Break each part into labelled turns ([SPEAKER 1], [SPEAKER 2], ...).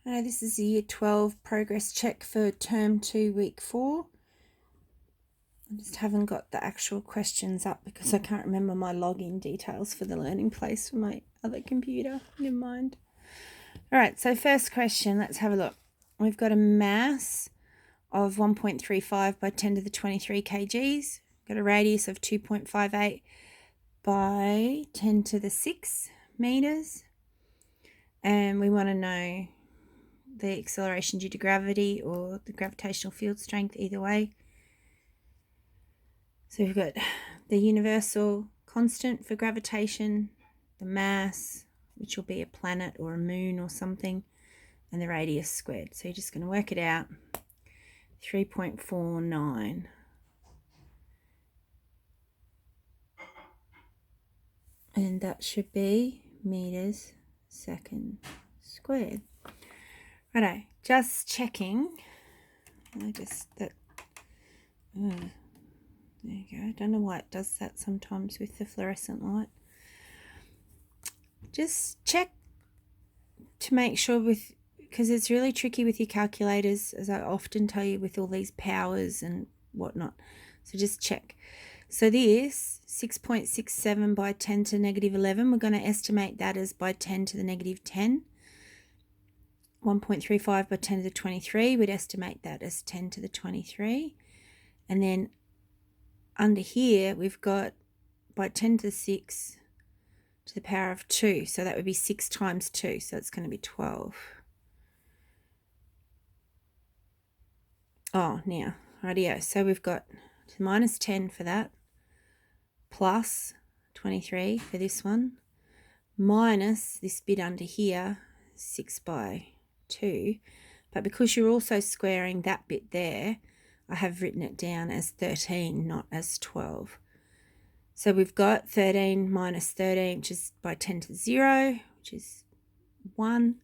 [SPEAKER 1] This is the Year 12 progress check for Term 2, Week 4. I just haven't got the actual questions up because I can't remember my login details for the learning place for my other computer. Never mind. All right, so first question, let's have a look. We've got a mass of 1.35 by 10 to the 23 kgs. Got a radius of 2.58 by 10 to the 6 meters. And we want to know the acceleration due to gravity or the gravitational field strength, either way. So we've got the universal constant for gravitation, the mass, which will be a planet or a moon or something, and the radius squared. So you're just going to work it out, 3.49. And that should be meters second squared. Righto, just checking. There you go. I don't know why it does that sometimes with the fluorescent light. Just check to make sure because it's really tricky with your calculators, as I often tell you, with all these powers and whatnot. So just check. So this 6.67 by 10 to negative 11, we're going to estimate that as by 10 to the negative 10. 1.35 by 10 to the 23, we'd estimate that as 10 to the 23. And then under here, we've got by 10 to the 6 to the power of 2. So that would be 6 times 2. So it's going to be 12. Oh, now, rightio. So we've got minus 10 for that, plus 23 for this one, minus this bit under here, 6 by 2. But because you're also squaring that bit there, I have written it down as 13, not as 12. So we've got 13 minus 13, which is by 10 to the 0, which is 1.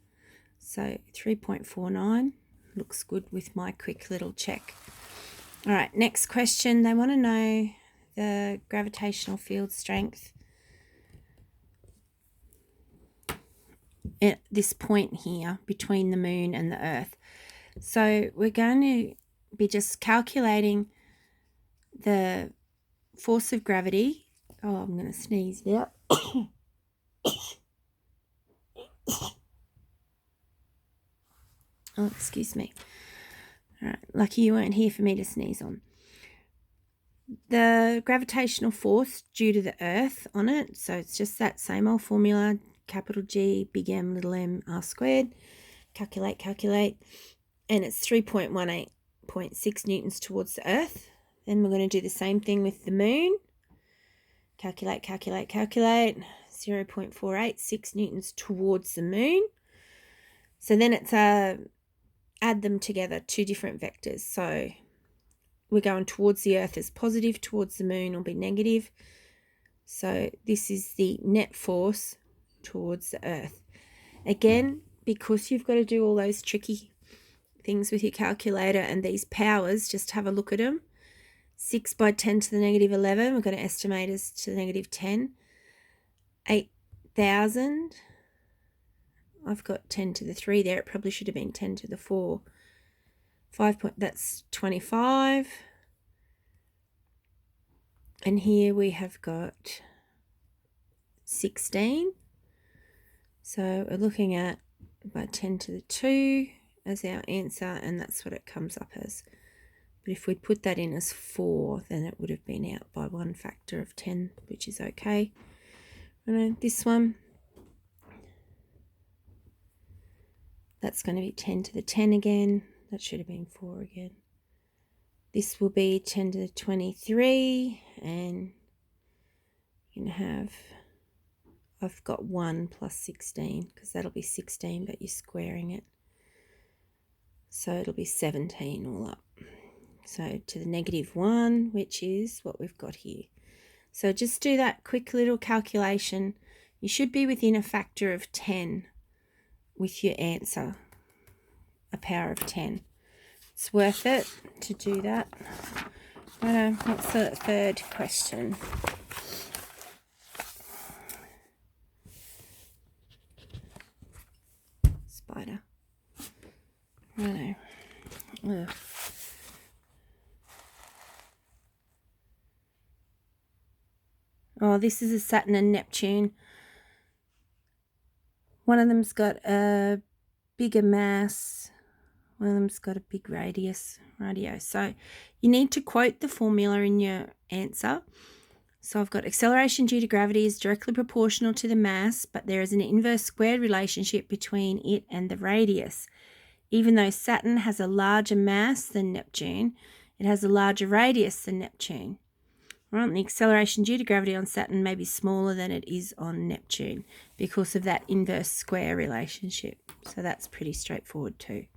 [SPEAKER 1] So 3.49 looks good with my quick little check. All right, next question. They want to know the gravitational field strength at this point here between the moon and the earth. So we're going to be just calculating the force of gravity. Oh, I'm going to sneeze now. Oh, excuse me. All right, lucky you weren't here for me to sneeze on. The gravitational force due to the earth on it, so it's just that same old formula, capital G, big M, little m, r squared. Calculate, and it's 3.18.6 newtons towards the earth. Then we're going to do the same thing with the moon. Calculate, 0.486 newtons towards the moon. So then it's add them together, two different vectors. So we're going towards the earth as positive, towards the moon will be negative. So this is the net force towards the earth. Again, because you've got to do all those tricky things with your calculator and these powers, just have a look at them. 6 by 10 to the negative 11, we're going to estimate as to the negative 10. 8,000. I've got 10 to the 3 there. It probably should have been 10 to the 4. That's 25. And here we have got 16. So we're looking at by 10 to the 2 as our answer, and that's what it comes up as. But if we put that in as 4, then it would have been out by one factor of 10, which is okay. And this one, that's going to be 10 to the 10 again. That should have been 4 again. This will be 10 to the 23, and you can have, I've got 1 plus 16, because that'll be 16, but you're squaring it. So it'll be 17 all up. So to the negative 1, which is what we've got here. So just do that quick little calculation. You should be within a factor of 10 with your answer, a power of 10. It's worth it to do that. What's the third question? Spider. Righto. Ugh. Oh, this is a Saturn and Neptune. One of them's got a bigger mass. One of them's got a big radio. So you need to quote the formula in your answer. So I've got acceleration due to gravity is directly proportional to the mass, but there is an inverse squared relationship between it and the radius. Even though Saturn has a larger mass than Neptune, it has a larger radius than Neptune. Right, and the acceleration due to gravity on Saturn may be smaller than it is on Neptune because of that inverse square relationship. So that's pretty straightforward too.